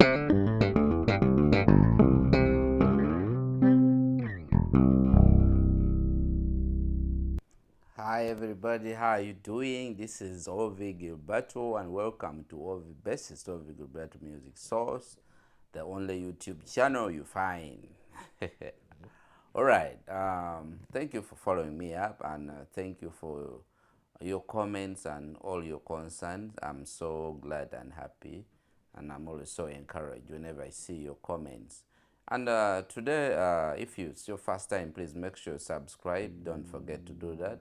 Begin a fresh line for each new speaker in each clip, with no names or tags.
Hi everybody, how are you doing? This is O.V.Gilberto and welcome to bestest O.V.Gilberto Music Source, the only YouTube channel you find. Alright, thank you for following me up, and thank you for your comments and all your concerns. I'm so glad and happy, and I'm always so encouraged whenever I see your comments. And today, if it's your first time, please make sure you subscribe. Don't forget to do that.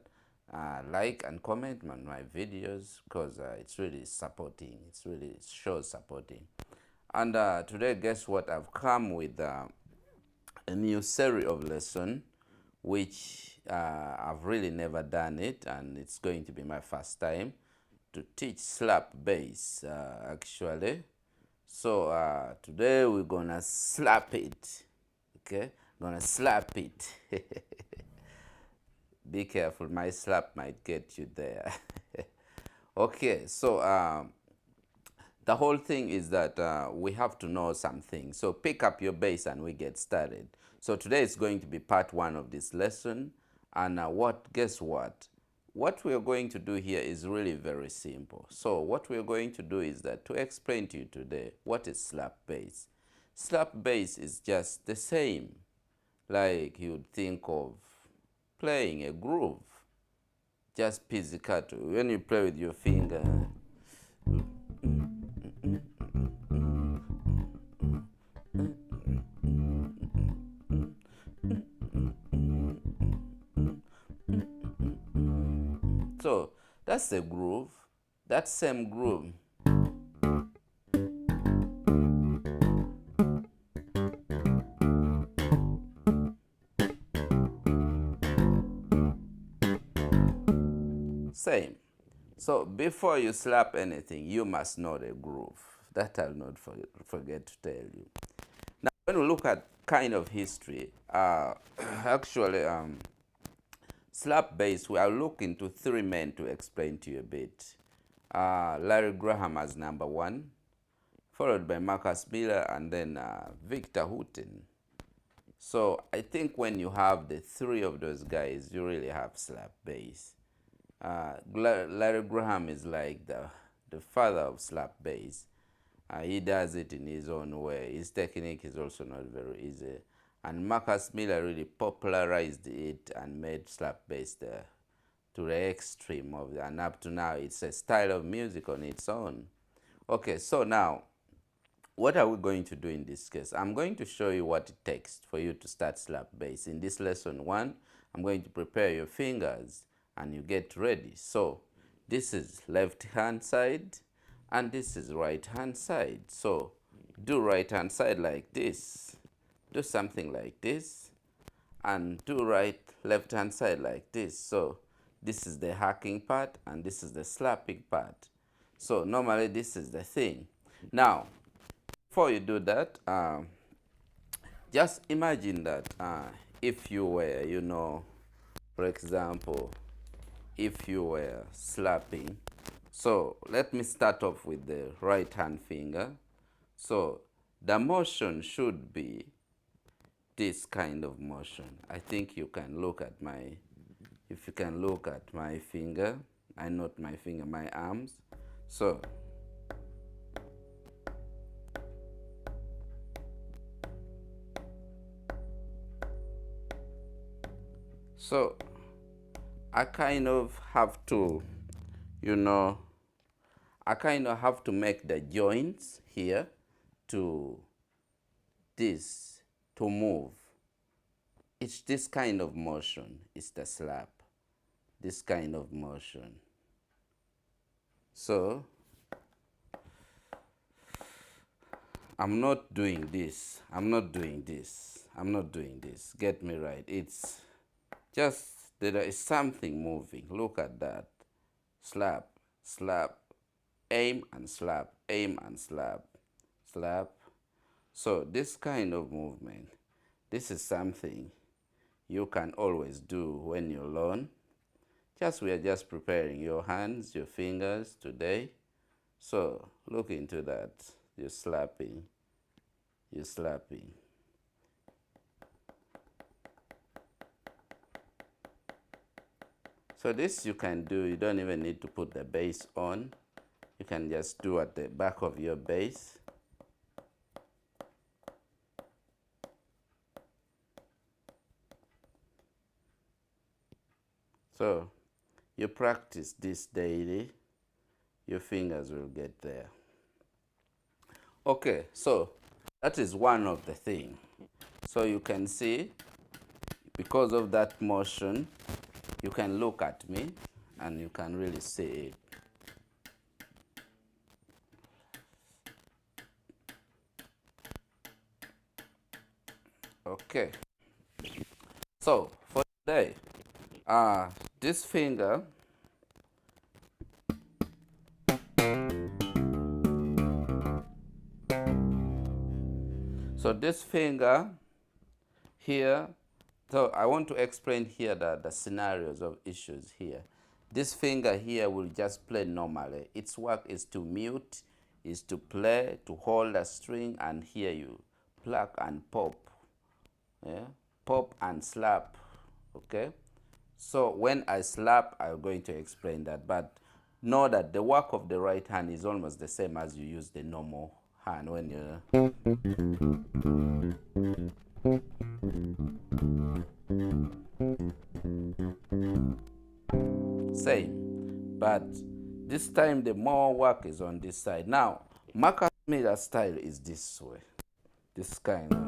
Like and comment on my videos, because it's really supporting. It's really shows supporting. And today, guess what? I've come with a new series of lesson, which I've really never done it, and it's going to be my first time to teach slap bass actually. So today we're gonna slap it. Okay, gonna slap it. Be careful, my slap might get you there. Okay, so the whole thing is that we have to know something. So pick up your bass and we get started. So today is going to be part one of this lesson. And guess what? What we're going to do here is really very simple. So what we're going to do is that to explain to you today, what is slap bass? Slap bass is just the same like you'd think of playing a groove, just pizzicato. When you play with your finger, so that's the groove, that same groove. Same. So before you slap anything, you must know the groove. That I'll not forget to tell you. Now, when we look at kind of history, actually, slap bass, we are looking to three men to explain to you a bit. Larry Graham as number one, followed by Marcus Miller, and then Victor Houghton. So I think when you have the three of those guys, you really have slap bass. Larry Graham is like the father of slap bass. He does it in his own way. His technique is also not very easy. And Marcus Miller really popularized it and made slap bass to the extreme of it. And up to now, it's a style of music on its own. Okay, so now, what are we going to do in this case? I'm going to show you what it takes for you to start slap bass. In this lesson one, I'm going to prepare your fingers and you get ready. So this is left hand side and this is right hand side. So do right hand side like this, do something like this, and do left hand side like this. So this is the hacking part and this is the slapping part. So normally this is the thing. Now before you do that, just imagine that if you were, you know, for example, if you were slapping. So let me start off with the right hand finger. So the motion should be this kind of motion. I think you can look at if you can look at my finger, not my finger, my arms. So I kind of have to, you know, I kind of have to make the joints here to this to move. It's this kind of motion. It's the slap. This kind of motion. So I'm not doing this. I'm not doing this. I'm not doing this. Get me right. It's just there is something moving. Look at that. Slap, slap, aim and slap, aim and slap, slap. So this kind of movement, this is something you can always do when you learn. We are just preparing your hands, your fingers today. So look into that. You're slapping, you're slapping. So this you can do, you don't even need to put the bass on. You can just do at the back of your bass. So you practice this daily, your fingers will get there. Okay, so that is one of the things. So you can see, because of that motion, you can look at me and you can really see it. Okay, so for today, this finger, so this finger here, so I want to explain here the scenarios of issues here. This finger here will just play normally. Its work is to mute, is to play, to hold a string, and here you pluck and pop. Yeah? Pop and slap. Okay? So when I slap, I'm going to explain that. But know that the work of the right hand is almost the same as you use the normal hand when you. Same. But this time the more work is on this side. Now, Marcus Miller style is this way. This kind of.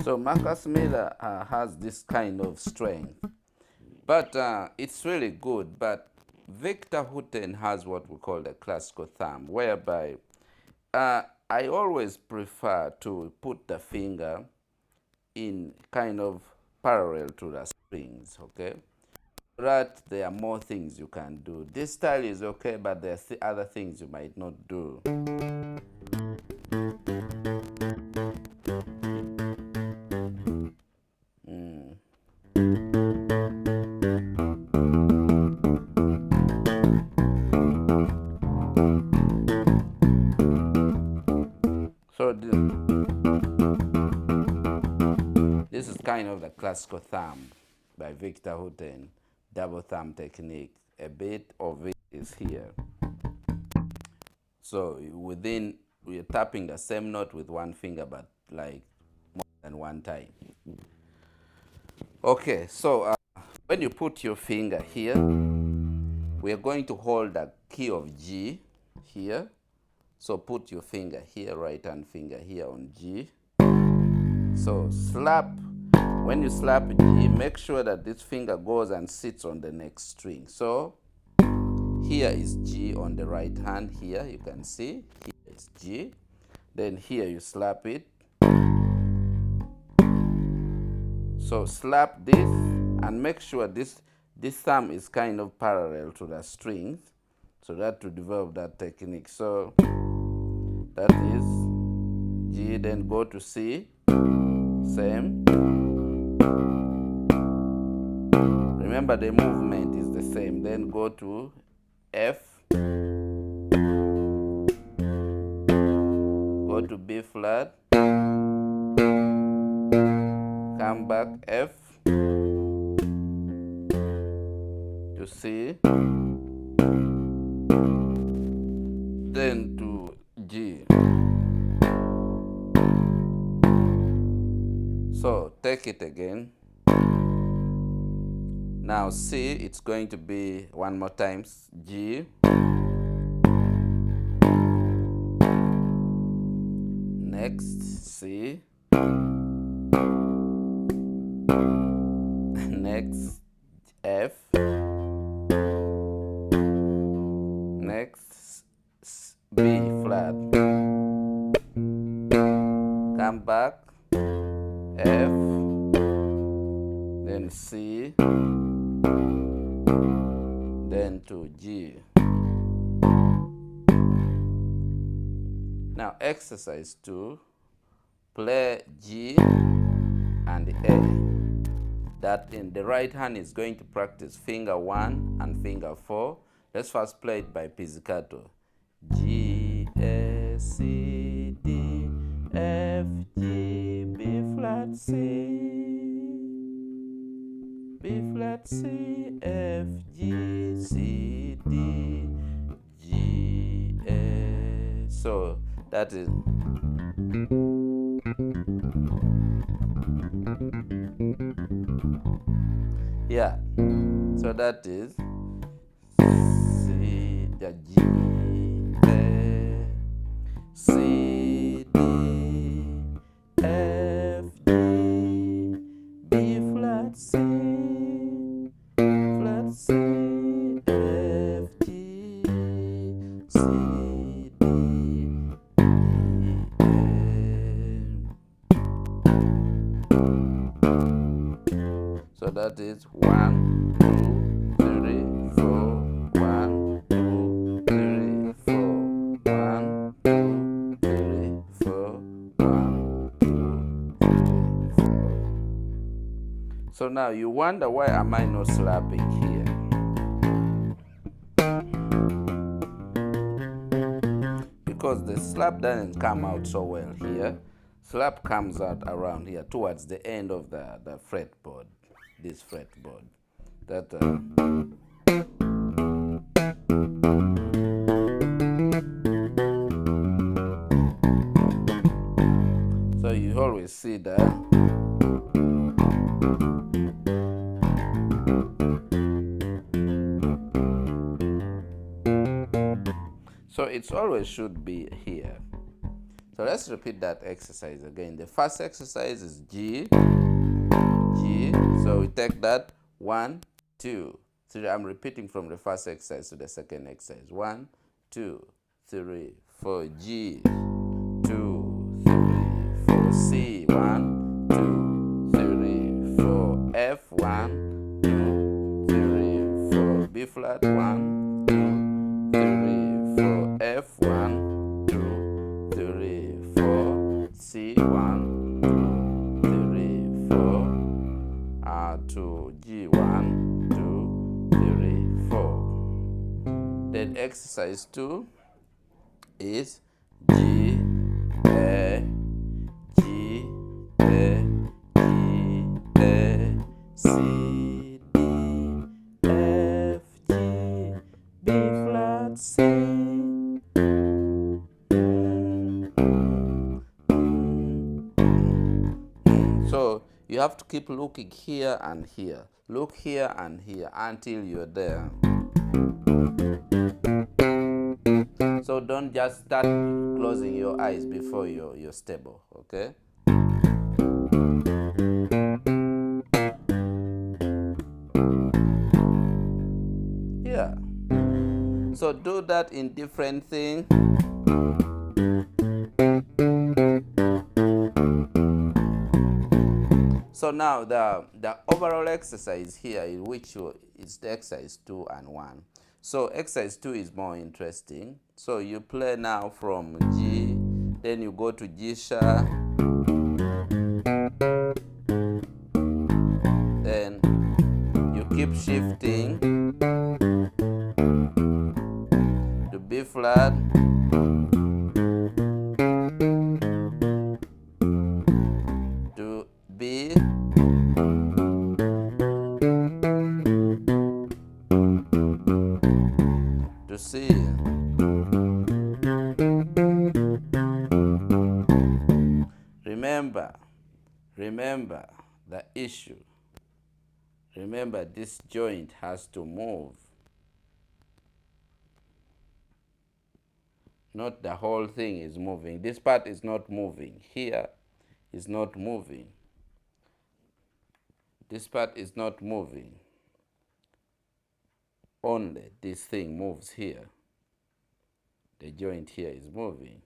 So Marcus Miller has this kind of strength, but it's really good. But Victor Houghton has what we call the classical thumb, whereby I always prefer to put the finger in kind of parallel to the strings, okay? But there are more things you can do. This style is okay, but there are other things you might not do. So this is kind of the classical thumb by Victor Houghton, double thumb technique. A bit of it is here. So within, we're tapping the same note with one finger, but like more than one time. Okay, so when you put your finger here, we are going to hold the key of G here. So put your finger here, right hand finger here on G. So slap, when you slap G, make sure that this finger goes and sits on the next string. So here is G on the right hand here, you can see, here is G. Then here you slap it. So slap this and make sure this thumb is kind of parallel to the strings, so that to develop that technique. So that is G, then go to C, same. Remember the movement is the same. Then go to F, go to B flat, come back F, to C, then to G. So take it again. Now C, it's going to be one more time, G, next C, next F, next B flat, come back F, then C, then to G. Now exercise 2, play G and A. That in the right hand is going to practice finger 1 and finger 4. Let's first play it by pizzicato. G, A, C, D, F, G, B flat, C, B flat, C, F, G, C, D, G, A. So that is yeah. So that is C, the G, A, C, D, F, G, B flat, C, flat, C, F, G, C, D, E, A. So that is 1, 2, 3, 4. 1, 2, 3, 4. 1, 2, 3, 4. 1, 2, 3, 4. So now you wonder, why am I not slapping here? Because the slap doesn't come out so well here. Slap comes out around here towards the end of the fretboard, this fretboard. That so you always see that. So it always should be here. So let's repeat that exercise again. The first exercise is G, G. So we take that 1, 2, 3. I'm repeating from the first exercise to the second exercise. 1, 2, 3, 4. G, 2, 3, 4. C, 1, 2, 3, 4. F, 1, 2, 3, 4. B flat, 1, 2, 3, 4. F, 1, 2, 3, 4. C, 1, 2, 3, 4. To G, 1, 2, 3, 4. Then exercise 2 is G, A, G, A, G, A, C, D, F, G, B flat, C. So you have to keep looking here and here. Look here and here until you're there. So don't just start closing your eyes before you're stable, okay? Yeah. So do that in different things. So now the overall exercise here, in which is the exercise 2 and 1. So exercise 2 is more interesting. So you play now from G, then you go to G sharp, then you keep shifting to B flat, to B, to C. Remember the issue. Remember, this joint has to move. Not the whole thing is moving. This part is not moving. Here is not moving. This part is not moving. Only this thing moves here. The joint here is moving.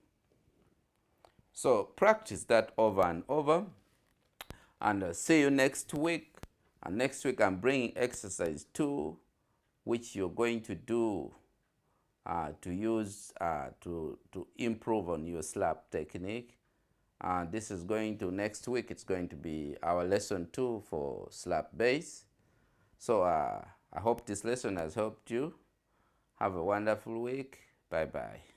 So practice that over and over. And see you next week. And next week I'm bringing exercise 2, which you're going to do to use to improve on your slap technique. This is going to, next week, it's going to be our lesson 2 for slap bass. So I hope this lesson has helped you. Have a wonderful week. Bye-bye.